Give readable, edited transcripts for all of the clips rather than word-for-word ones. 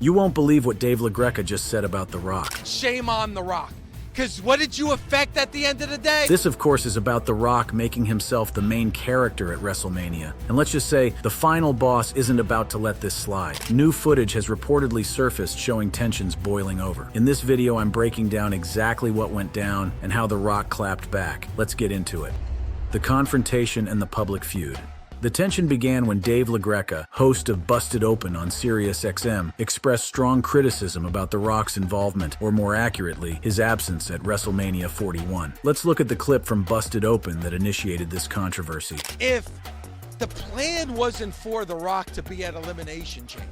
You won't believe what Dave LaGreca just said about The Rock. Shame on The Rock. Because what did you affect at the end of the day? This, of course, is about The Rock making himself the main character at WrestleMania. And let's just say, the final boss isn't about to let this slide. New footage has reportedly surfaced showing tensions boiling over. In this video, I'm breaking down exactly what went down and how The Rock clapped back. Let's get into it. The confrontation and the public feud. The tension began when Dave LaGreca, host of Busted Open on SiriusXM, expressed strong criticism about The Rock's involvement, or more accurately, his absence at WrestleMania 41. Let's look at the clip from Busted Open that initiated this controversy. If the plan wasn't for The Rock to be at Elimination Chamber,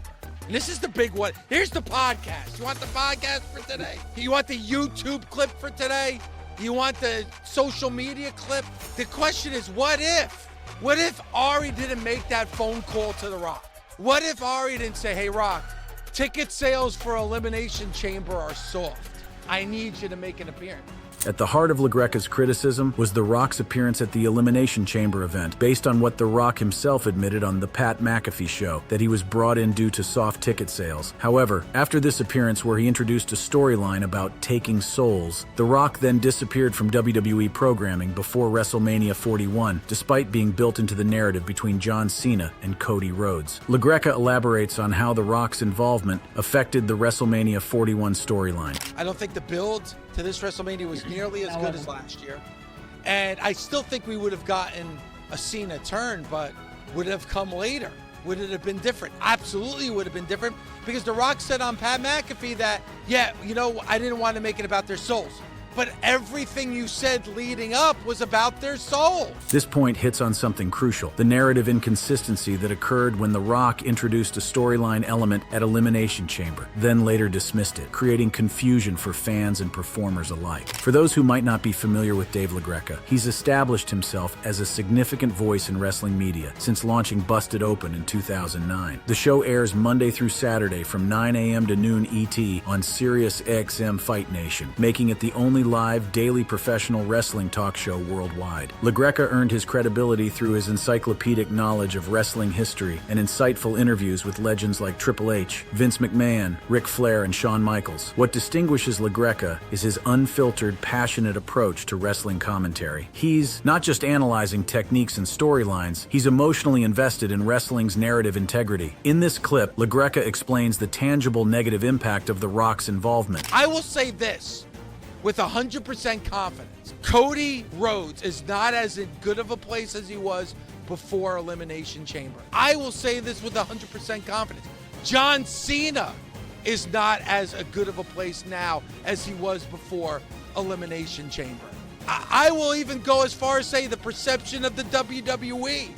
and this is the big one. Here's the podcast. You want the podcast for today? You want the YouTube clip for today? You want the social media clip? The question is, what if? What if Ari didn't make that phone call to The Rock? What if Ari didn't say, hey, Rock, ticket sales for Elimination Chamber are soft. I need you to make an appearance. At the heart of LaGreca's criticism was The Rock's appearance at the Elimination Chamber event, based on what The Rock himself admitted on the Pat McAfee show, that he was brought in due to soft ticket sales. However, after this appearance where he introduced a storyline about taking souls, The Rock then disappeared from WWE programming before WrestleMania 41, despite being built into the narrative between John Cena and Cody Rhodes. LaGreca elaborates on how The Rock's involvement affected the WrestleMania 41 storyline. I don't think the build to this WrestleMania was nearly as good as last year. And I still think we would have gotten a Cena turn, but would it have come later? Would it have been different? Absolutely would have been different, because The Rock said on Pat McAfee that, yeah, you know, I didn't want to make it about their souls. But everything you said leading up was about their souls. This point hits on something crucial, the narrative inconsistency that occurred when The Rock introduced a storyline element at Elimination Chamber, then later dismissed it, creating confusion for fans and performers alike. For those who might not be familiar with Dave LaGreca, he's established himself as a significant voice in wrestling media since launching Busted Open in 2009. The show airs Monday through Saturday from 9 a.m. to noon ET on SiriusXM Fight Nation, making it the only live, daily professional wrestling talk show worldwide. LaGreca earned his credibility through his encyclopedic knowledge of wrestling history and insightful interviews with legends like Triple H, Vince McMahon, Ric Flair, and Shawn Michaels. What distinguishes LaGreca is his unfiltered, passionate approach to wrestling commentary. He's not just analyzing techniques and storylines, he's emotionally invested in wrestling's narrative integrity. In this clip, LaGreca explains the tangible negative impact of The Rock's involvement. I will say this with 100% confidence. Cody Rhodes is not as good of a place as he was before Elimination Chamber. I will say this with 100% confidence. John Cena is not as good of a place now as he was before Elimination Chamber. I will even go as far as say the perception of the WWE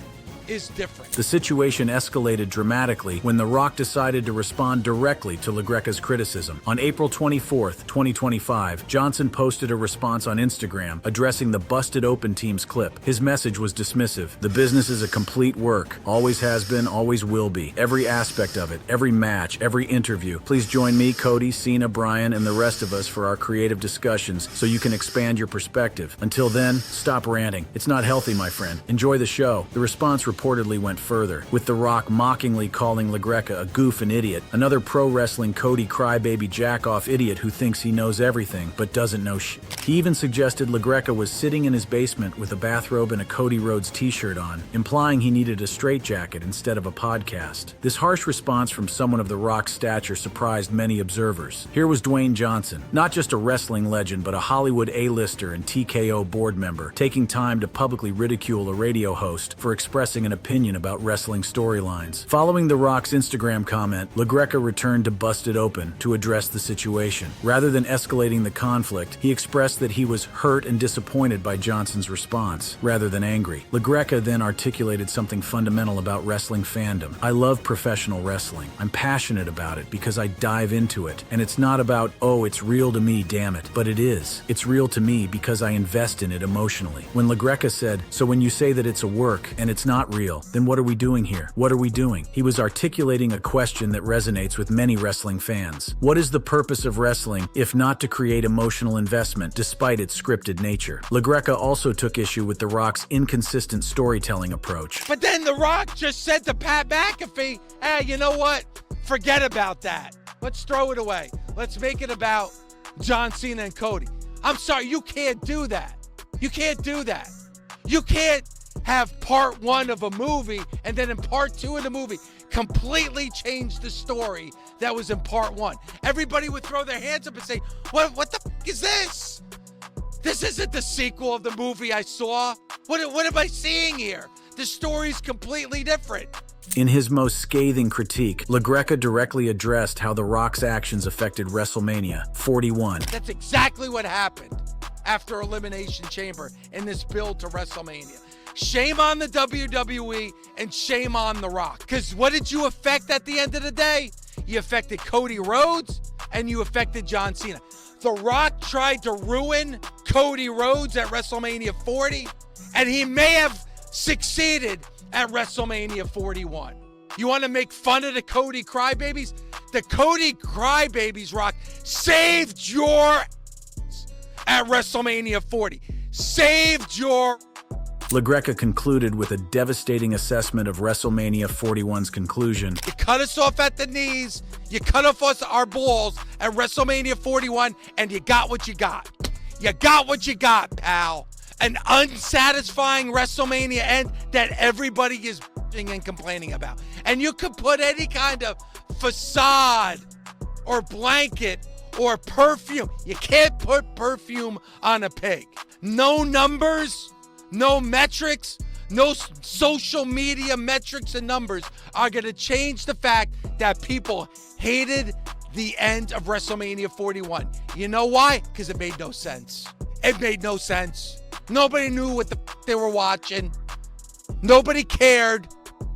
is different. The situation escalated dramatically when The Rock decided to respond directly to LaGreca's criticism. On April 24th, 2025, Johnson posted a response on Instagram addressing the Busted Open team's clip. His message was dismissive. The business is a complete work. Always has been, always will be. Every aspect of it, every match, every interview. Please join me, Cody, Cena, Brian, and the rest of us for our creative discussions so you can expand your perspective. Until then, stop ranting. It's not healthy, my friend. Enjoy the show. The response reportedly went further, with The Rock mockingly calling LaGreca a goof and idiot, another pro wrestling Cody crybaby jack-off idiot who thinks he knows everything but doesn't know shit. He even suggested LaGreca was sitting in his basement with a bathrobe and a Cody Rhodes t-shirt on, implying he needed a straitjacket instead of a podcast. This harsh response from someone of The Rock's stature surprised many observers. Here was Dwayne Johnson, not just a wrestling legend but a Hollywood A-lister and TKO board member, taking time to publicly ridicule a radio host for expressing an opinion about wrestling storylines. Following The Rock's Instagram comment, LaGreca returned to Busted Open to address the situation. Rather than escalating the conflict, he expressed that he was hurt and disappointed by Johnson's response, rather than angry. LaGreca then articulated something fundamental about wrestling fandom. I love professional wrestling. I'm passionate about it because I dive into it. And it's not about, oh, it's real to me, damn it. But it is. It's real to me because I invest in it emotionally. When LaGreca said, so when you say that it's a work and it's not real, then what are we doing here? What are we doing? He was articulating a question that resonates with many wrestling fans. What is the purpose of wrestling if not to create emotional investment despite its scripted nature? LaGreca also took issue with The Rock's inconsistent storytelling approach. But then The Rock just said to Pat McAfee, hey, you know what? Forget about that. Let's throw it away. Let's make it about John Cena and Cody. I'm sorry, you can't do that. You can't do that. You can't have part one of a movie and then in part two of the movie completely change the story that was in part one. Everybody would throw their hands up and say, what the f*** is this? This isn't the sequel of the movie I saw. What am I seeing here? The story's completely different. In his most scathing critique, LaGreca directly addressed how The Rock's actions affected WrestleMania 41. That's exactly what happened after Elimination Chamber in this build to WrestleMania. Shame on the WWE and shame on The Rock. Because what did you affect at the end of the day? You affected Cody Rhodes and you affected John Cena. The Rock tried to ruin Cody Rhodes at WrestleMania 40, and he may have succeeded at WrestleMania 41. You want to make fun of the Cody Crybabies? The Cody Crybabies, Rock, saved your at WrestleMania 40. Saved your... LaGreca concluded with a devastating assessment of WrestleMania 41's conclusion. You cut us off at the knees, you cut off our balls at WrestleMania 41, and you got what you got. You got what you got, pal. An unsatisfying WrestleMania end that everybody is bitching and complaining about. And you could put any kind of facade or blanket or perfume. You can't put perfume on a pig. No numbers, no metrics, no social media metrics and numbers are going to change the fact that people hated the end of WrestleMania 41. You know why? Because it made no sense. It made no sense. Nobody knew what the they were watching. Nobody cared,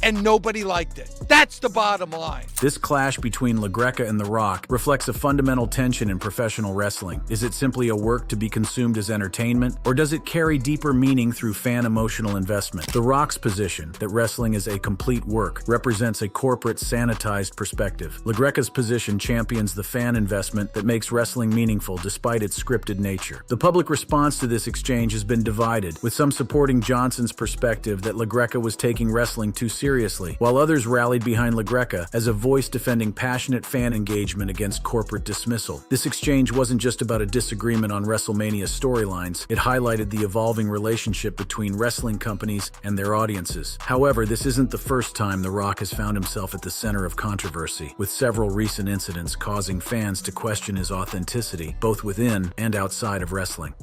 and nobody liked it. That's the bottom line. This clash between LaGreca and The Rock reflects a fundamental tension in professional wrestling. Is it simply a work to be consumed as entertainment, or does it carry deeper meaning through fan emotional investment? The Rock's position, that wrestling is a complete work, represents a corporate, sanitized perspective. LaGreca's position champions the fan investment that makes wrestling meaningful despite its scripted nature. The public response to this exchange has been divided, with some supporting Johnson's perspective that LaGreca was taking wrestling too seriously, while others rallied behind LaGreca as a voice defending passionate fan engagement against corporate dismissal. This exchange wasn't just about a disagreement on WrestleMania storylines, it highlighted the evolving relationship between wrestling companies and their audiences. However, this isn't the first time The Rock has found himself at the center of controversy, with several recent incidents causing fans to question his authenticity, both within and outside of wrestling.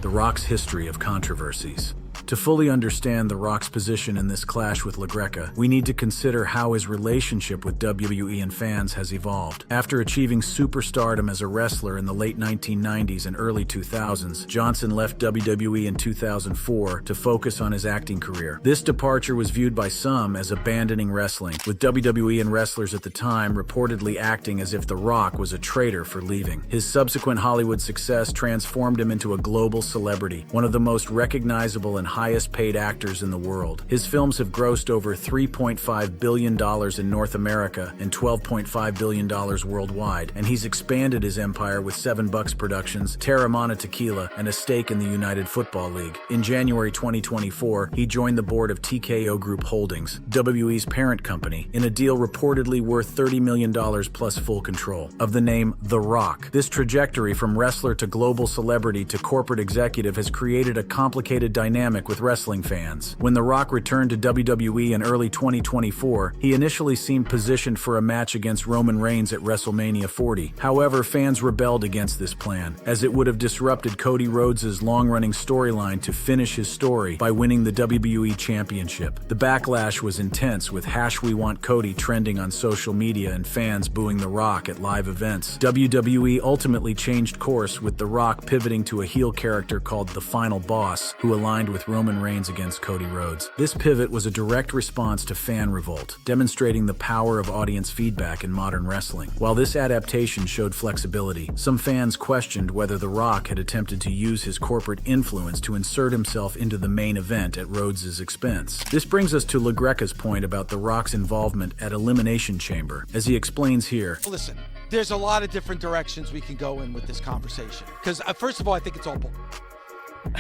The Rock's history of controversies. To fully understand The Rock's position in this clash with LaGreca, we need to consider how his relationship with WWE and fans has evolved. After achieving superstardom as a wrestler in the late 1990s and early 2000s, Johnson left WWE in 2004 to focus on his acting career. This departure was viewed by some as abandoning wrestling, with WWE and wrestlers at the time reportedly acting as if The Rock was a traitor for leaving. His subsequent Hollywood success transformed him into a global celebrity, one of the most recognizable and highest paid actors in the world. His films have grossed over $3.5 billion in North America and $12.5 billion worldwide, and he's expanded his empire with $7 Productions, Terramana Tequila, and a stake in the United Football League. In January 2024, he joined the board of TKO Group Holdings, WWE's parent company, in a deal reportedly worth $30 million plus full control of the name The Rock. This trajectory from wrestler to global celebrity to corporate executive has created a complicated dynamic with wrestling fans. When The Rock returned to WWE in early 2024, he initially seemed positioned for a match against Roman Reigns at WrestleMania 40. However, fans rebelled against this plan, as it would have disrupted Cody Rhodes' long-running storyline to finish his story by winning the WWE Championship. The backlash was intense, with #WeWantCody trending on social media and fans booing The Rock at live events. WWE ultimately changed course, with The Rock pivoting to a heel character called The Final Boss, who aligned with Roman Reigns against Cody Rhodes. This pivot was a direct response to fan revolt, demonstrating the power of audience feedback in modern wrestling. While this adaptation showed flexibility, some fans questioned whether The Rock had attempted to use his corporate influence to insert himself into the main event at Rhodes' expense. This brings us to LaGreca's point about The Rock's involvement at Elimination Chamber, as he explains here. Listen, there's a lot of different directions we can go in with this conversation. Because first of all, I think it's all bull.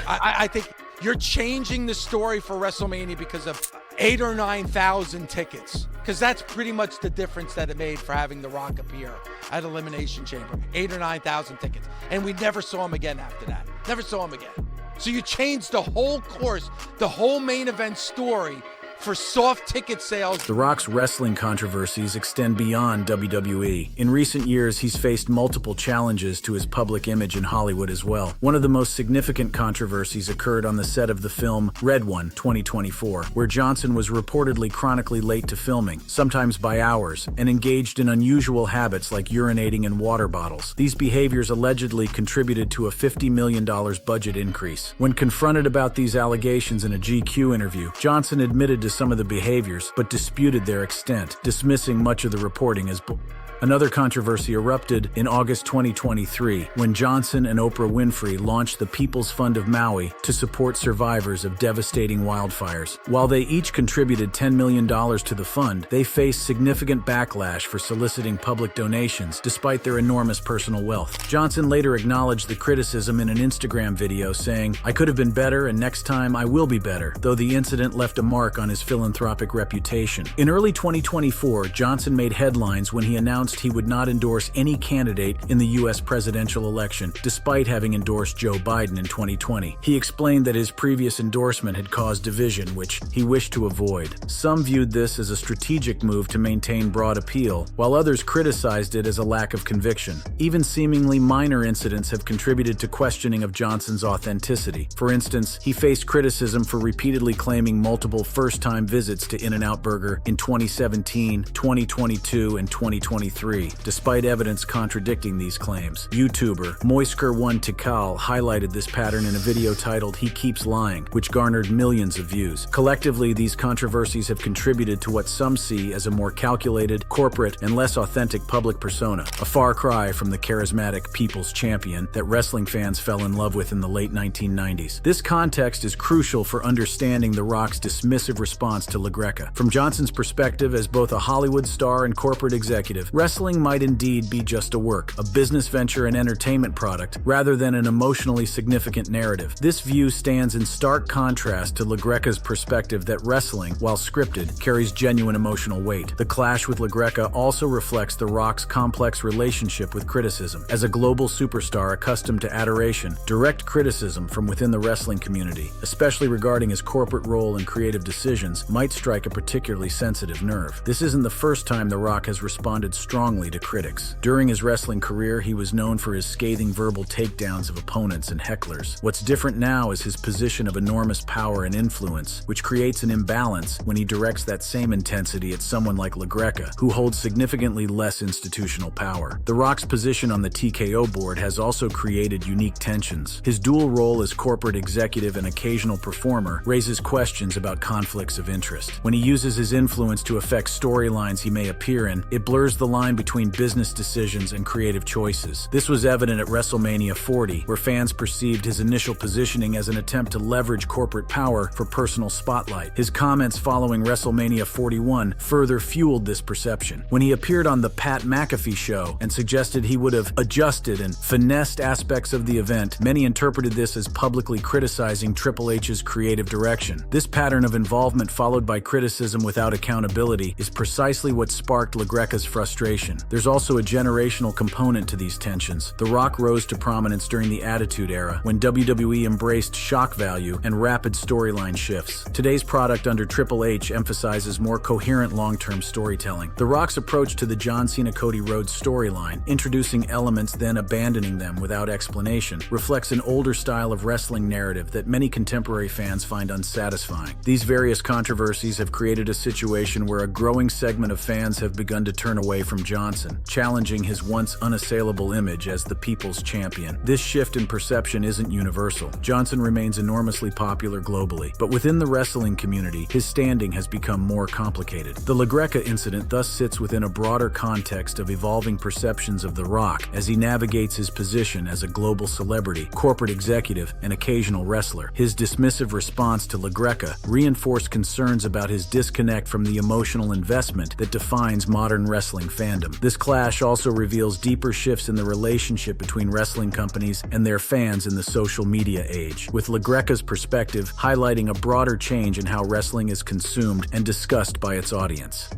I think you're changing the story for WrestleMania because of 8 or 9,000 tickets. Because that's pretty much the difference that it made for having The Rock appear at Elimination Chamber. 8 or 9,000 tickets. And we never saw him again after that. Never saw him again. So you changed the whole course, the whole main event story for soft ticket sales. The Rock's wrestling controversies extend beyond WWE. In recent years, he's faced multiple challenges to his public image in Hollywood as well. One of the most significant controversies occurred on the set of the film Red One 2024, where Johnson was reportedly chronically late to filming, sometimes by hours, and engaged in unusual habits like urinating in water bottles. These behaviors allegedly contributed to a $50 million budget increase. When confronted about these allegations in a GQ interview, Johnson admitted to some of the behaviors, but disputed their extent, dismissing much of the reporting as bull. Another controversy erupted in August 2023 when Johnson and Oprah Winfrey launched the People's Fund of Maui to support survivors of devastating wildfires. While they each contributed $10 million to the fund, they faced significant backlash for soliciting public donations despite their enormous personal wealth. Johnson later acknowledged the criticism in an Instagram video, saying, "I could have been better, and next time I will be better," though the incident left a mark on his philanthropic reputation. In early 2024, Johnson made headlines when he announced he would not endorse any candidate in the U.S. presidential election, despite having endorsed Joe Biden in 2020. He explained that his previous endorsement had caused division, which he wished to avoid. Some viewed this as a strategic move to maintain broad appeal, while others criticized it as a lack of conviction. Even seemingly minor incidents have contributed to questioning of Johnson's authenticity. For instance, he faced criticism for repeatedly claiming multiple first-time visits to In-N-Out Burger in 2017, 2022, and 2023. Despite evidence contradicting these claims. YouTuber Moisker1 Tikal highlighted this pattern in a video titled "He Keeps Lying," which garnered millions of views. Collectively, these controversies have contributed to what some see as a more calculated, corporate, and less authentic public persona, a far cry from the charismatic people's champion that wrestling fans fell in love with in the late 1990s. This context is crucial for understanding The Rock's dismissive response to LaGreca. From Johnson's perspective as both a Hollywood star and corporate executive, wrestling might indeed be just a work, a business venture and entertainment product, rather than an emotionally significant narrative. This view stands in stark contrast to LaGreca's perspective that wrestling, while scripted, carries genuine emotional weight. The clash with LaGreca also reflects The Rock's complex relationship with criticism. As a global superstar accustomed to adoration, direct criticism from within the wrestling community, especially regarding his corporate role and creative decisions, might strike a particularly sensitive nerve. This isn't the first time The Rock has responded strongly to critics. During his wrestling career, he was known for his scathing verbal takedowns of opponents and hecklers. What's different now is his position of enormous power and influence, which creates an imbalance when he directs that same intensity at someone like LaGreca, who holds significantly less institutional power. The Rock's position on the TKO board has also created unique tensions. His dual role as corporate executive and occasional performer raises questions about conflicts of interest. When he uses his influence to affect storylines he may appear in, it blurs the line between business decisions and creative choices. This was evident at WrestleMania 40, where fans perceived his initial positioning as an attempt to leverage corporate power for personal spotlight. His comments following WrestleMania 41 further fueled this perception. When he appeared on The Pat McAfee Show and suggested he would have adjusted and finessed aspects of the event, many interpreted this as publicly criticizing Triple H's creative direction. This pattern of involvement, followed by criticism without accountability, is precisely what sparked LaGreca's frustration. There's also a generational component to these tensions. The Rock rose to prominence during the Attitude Era, when WWE embraced shock value and rapid storyline shifts. Today's product under Triple H emphasizes more coherent long-term storytelling. The Rock's approach to the John Cena-Cody Rhodes storyline, introducing elements then abandoning them without explanation, reflects an older style of wrestling narrative that many contemporary fans find unsatisfying. These various controversies have created a situation where a growing segment of fans have begun to turn away from Johnson, challenging his once unassailable image as the people's champion. This shift in perception isn't universal. Johnson remains enormously popular globally, but within the wrestling community, his standing has become more complicated. The LaGreca incident thus sits within a broader context of evolving perceptions of The Rock as he navigates his position as a global celebrity, corporate executive, and occasional wrestler. His dismissive response to LaGreca reinforced concerns about his disconnect from the emotional investment that defines modern wrestling fandom. fandom. This clash also reveals deeper shifts in the relationship between wrestling companies and their fans in the social media age, with LaGreca's perspective highlighting a broader change in how wrestling is consumed and discussed by its audience.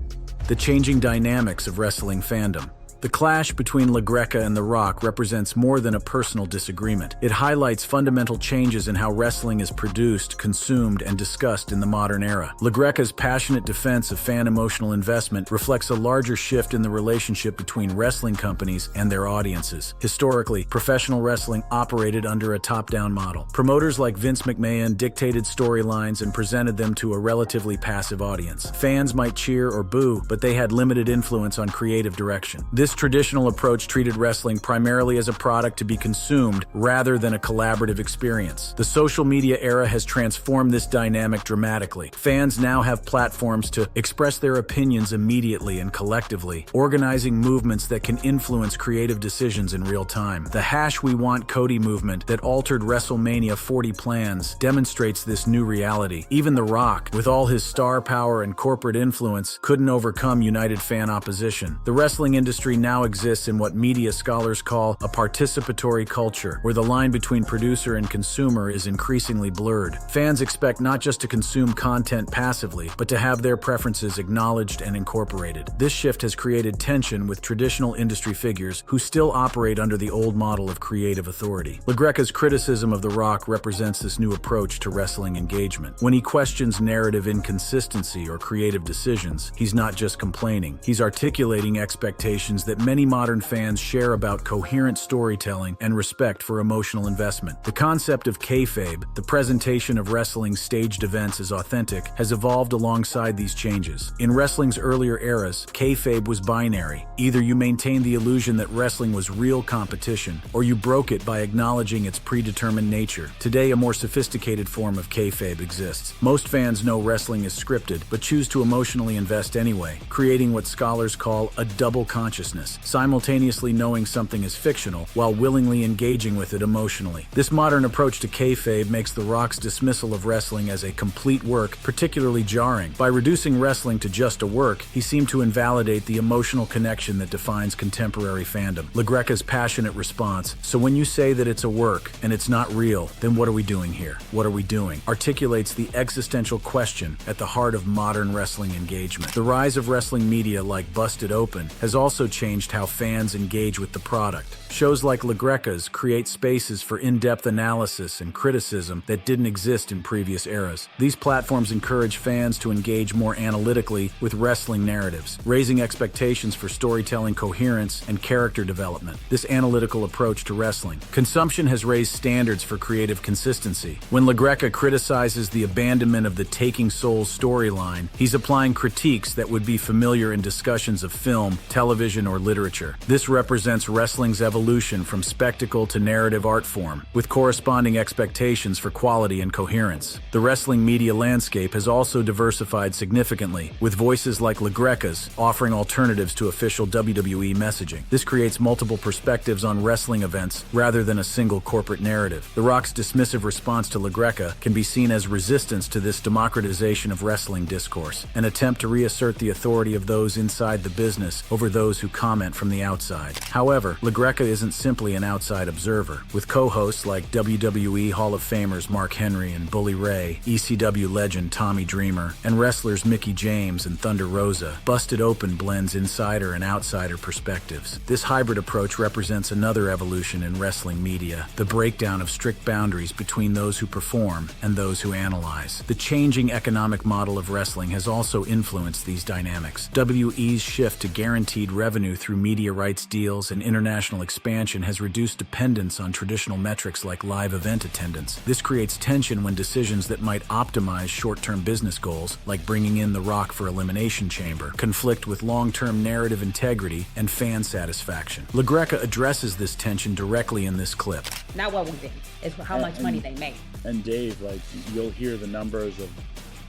The changing dynamics of wrestling fandom. The clash between LaGreca and The Rock represents more than a personal disagreement. It highlights fundamental changes in how wrestling is produced, consumed, and discussed in the modern era. LaGreca's passionate defense of fan emotional investment reflects a larger shift in the relationship between wrestling companies and their audiences. Historically, professional wrestling operated under a top-down model. Promoters like Vince McMahon dictated storylines and presented them to a relatively passive audience. Fans might cheer or boo, but they had limited influence on creative direction. This traditional approach treated wrestling primarily as a product to be consumed rather than a collaborative experience. The social media era has transformed this dynamic dramatically. Fans now have platforms to express their opinions immediately and collectively, organizing movements that can influence creative decisions in real time. The "We Want Cody" movement that altered WrestleMania 40 plans demonstrates this new reality. Even The Rock, with all his star power and corporate influence, couldn't overcome united fan opposition. The wrestling industry now exists in what media scholars call a participatory culture, where the line between producer and consumer is increasingly blurred. Fans expect not just to consume content passively, but to have their preferences acknowledged and incorporated. This shift has created tension with traditional industry figures who still operate under the old model of creative authority. LaGreca's criticism of The Rock represents this new approach to wrestling engagement. When he questions narrative inconsistency or creative decisions, he's not just complaining. He's articulating expectations that many modern fans share about coherent storytelling and respect for emotional investment. The concept of kayfabe, the presentation of wrestling's staged events as authentic, has evolved alongside these changes. In wrestling's earlier eras, kayfabe was binary. Either you maintained the illusion that wrestling was real competition, or you broke it by acknowledging its predetermined nature. Today, a more sophisticated form of kayfabe exists. Most fans know wrestling is scripted, but choose to emotionally invest anyway, creating what scholars call a double consciousness, simultaneously knowing something is fictional while willingly engaging with it emotionally. This modern approach to kayfabe makes The Rock's dismissal of wrestling as a complete work particularly jarring. By reducing wrestling to just a work, he seemed to invalidate the emotional connection that defines contemporary fandom. LaGreca's passionate response, "So when you say that it's a work and it's not real, then what are we doing here? What are we doing?" articulates the existential question at the heart of modern wrestling engagement. The rise of wrestling media like Busted Open has also changed how fans engage with the product. Shows like LaGreca's create spaces for in-depth analysis and criticism that didn't exist in previous eras. These platforms encourage fans to engage more analytically with wrestling narratives, raising expectations for storytelling coherence and character development. This analytical approach to wrestling consumption has raised standards for creative consistency. When LaGreca criticizes the abandonment of the Taking Souls storyline, he's applying critiques that would be familiar in discussions of film, television, or literature. This represents wrestling's evolution from spectacle to narrative art form, with corresponding expectations for quality and coherence. The wrestling media landscape has also diversified significantly, with voices like LaGreca's offering alternatives to official WWE messaging. This creates multiple perspectives on wrestling events rather than a single corporate narrative. The Rock's dismissive response to LaGreca can be seen as resistance to this democratization of wrestling discourse, an attempt to reassert the authority of those inside the business over those who comment from the outside. However, LaGreca isn't simply an outside observer. With co-hosts like WWE Hall of Famers Mark Henry and Bully Ray, ECW legend Tommy Dreamer, and wrestlers Mickie James and Thunder Rosa, Busted Open blends insider and outsider perspectives. This hybrid approach represents another evolution in wrestling media, the breakdown of strict boundaries between those who perform and those who analyze. The changing economic model of wrestling has also influenced these dynamics. WWE's shift to guaranteed revenue through media rights deals and international expansion has reduced dependence on traditional metrics like live event attendance. This creates tension when decisions that might optimize short-term business goals, like bringing in The Rock for Elimination Chamber, conflict with long-term narrative integrity and fan satisfaction. LaGreca addresses this tension directly in this clip. Not what we think, it's how much money they make. And Dave, like, you'll hear the numbers of,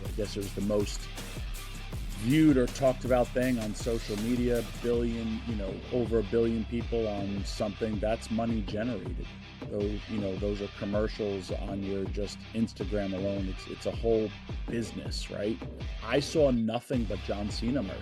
I guess it was the most viewed or talked about thing on social media, over 1 billion people on something. That's money generated. Those are commercials on your just Instagram alone. It's a whole business, right? I saw nothing but John Cena merch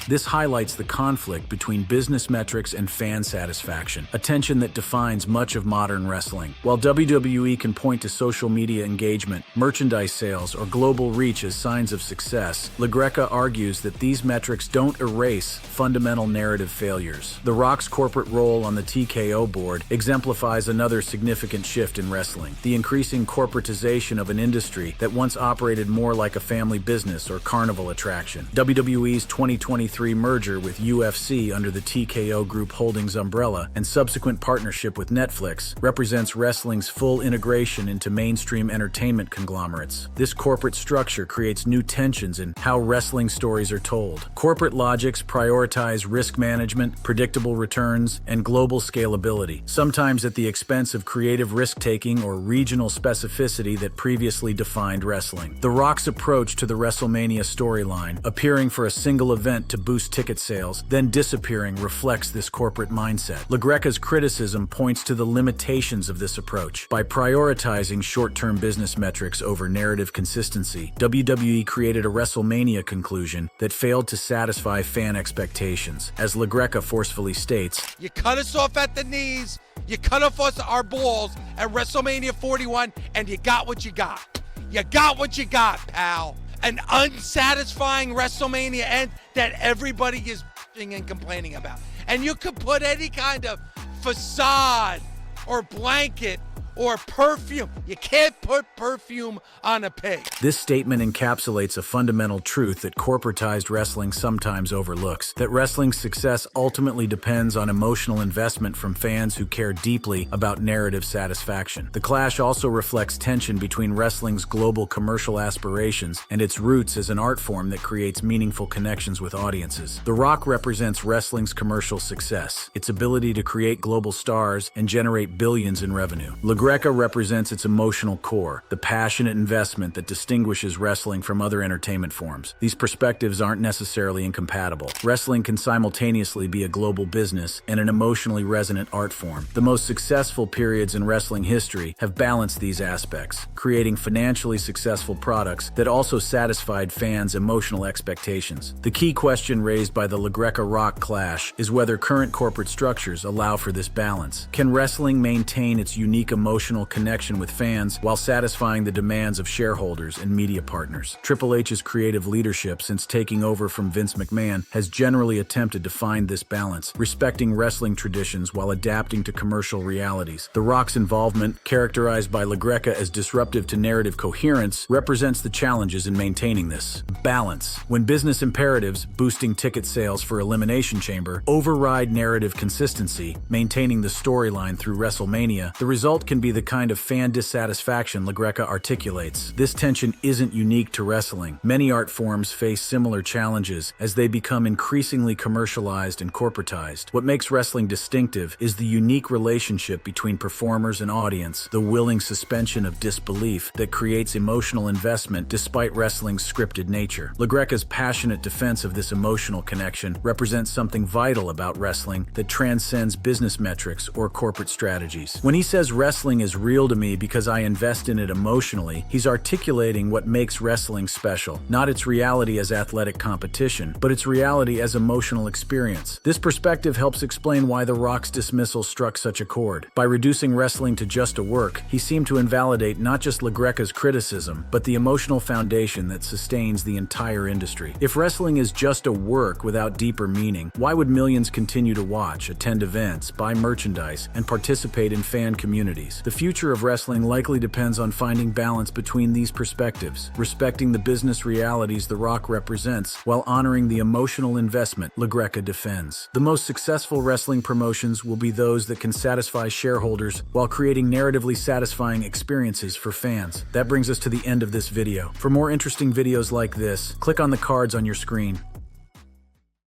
This highlights the conflict between business metrics and fan satisfaction, a tension that defines much of modern wrestling. While WWE can point to social media engagement, merchandise sales, or global reach as signs of success, LaGreca argues that these metrics don't erase fundamental narrative failures. The Rock's corporate role on the TKO board exemplifies another significant shift in wrestling: the increasing corporatization of an industry that once operated more like a family business or carnival attraction. WWE's 2023 merger with UFC under the TKO Group Holdings umbrella and subsequent partnership with Netflix represents wrestling's full integration into mainstream entertainment conglomerates. This corporate structure creates new tensions in how wrestling stories are told. Corporate logics prioritize risk management, predictable returns, and global scalability, sometimes at the expense of creative risk-taking or regional specificity that previously defined wrestling. The Rock's approach to the WrestleMania storyline, appearing for a single event to boost ticket sales, then disappearing, reflects this corporate mindset. LaGreca's criticism points to the limitations of this approach. By prioritizing short-term business metrics over narrative consistency, WWE created a WrestleMania conclusion that failed to satisfy fan expectations. As LaGreca forcefully states, You cut us off at the knees, you cut off our balls at WrestleMania 41, and you got what you got. You got what you got, pal. An unsatisfying WrestleMania end that everybody is bitching and complaining about. And you could put any kind of facade or blanket or perfume. You can't put perfume on a pig. This statement encapsulates a fundamental truth that corporatized wrestling sometimes overlooks: that wrestling's success ultimately depends on emotional investment from fans who care deeply about narrative satisfaction. The clash also reflects tension between wrestling's global commercial aspirations and its roots as an art form that creates meaningful connections with audiences. The Rock represents wrestling's commercial success, its ability to create global stars and generate billions in revenue. LaGreca represents its emotional core, the passionate investment that distinguishes wrestling from other entertainment forms. These perspectives aren't necessarily incompatible. Wrestling can simultaneously be a global business and an emotionally resonant art form. The most successful periods in wrestling history have balanced these aspects, creating financially successful products that also satisfied fans' emotional expectations. The key question raised by the LaGreca-Rock clash is whether current corporate structures allow for this balance. Can wrestling maintain its unique emotional connection with fans while satisfying the demands of shareholders and media partners? Triple H's creative leadership since taking over from Vince McMahon has generally attempted to find this balance, respecting wrestling traditions while adapting to commercial realities. The Rock's involvement, characterized by LaGreca as disruptive to narrative coherence, represents the challenges in maintaining this balance. When business imperatives, boosting ticket sales for Elimination Chamber, override narrative consistency, maintaining the storyline through WrestleMania, the result can be the kind of fan dissatisfaction LaGreca articulates. This tension isn't unique to wrestling. Many art forms face similar challenges as they become increasingly commercialized and corporatized. What makes wrestling distinctive is the unique relationship between performers and audience, the willing suspension of disbelief that creates emotional investment despite wrestling's scripted nature. LaGreca's passionate defense of this emotional connection represents something vital about wrestling that transcends business metrics or corporate strategies. When he says wrestling is real to me because I invest in it emotionally, he's articulating what makes wrestling special, not its reality as athletic competition, but its reality as emotional experience. This perspective helps explain why The Rock's dismissal struck such a chord. By reducing wrestling to just a work, he seemed to invalidate not just LaGreca's criticism, but the emotional foundation that sustains the entire industry. If wrestling is just a work without deeper meaning, why would millions continue to watch, attend events, buy merchandise, and participate in fan communities? The future of wrestling likely depends on finding balance between these perspectives, respecting the business realities The Rock represents, while honoring the emotional investment LaGreca defends. The most successful wrestling promotions will be those that can satisfy shareholders while creating narratively satisfying experiences for fans. That brings us to the end of this video. For more interesting videos like this, click on the cards on your screen.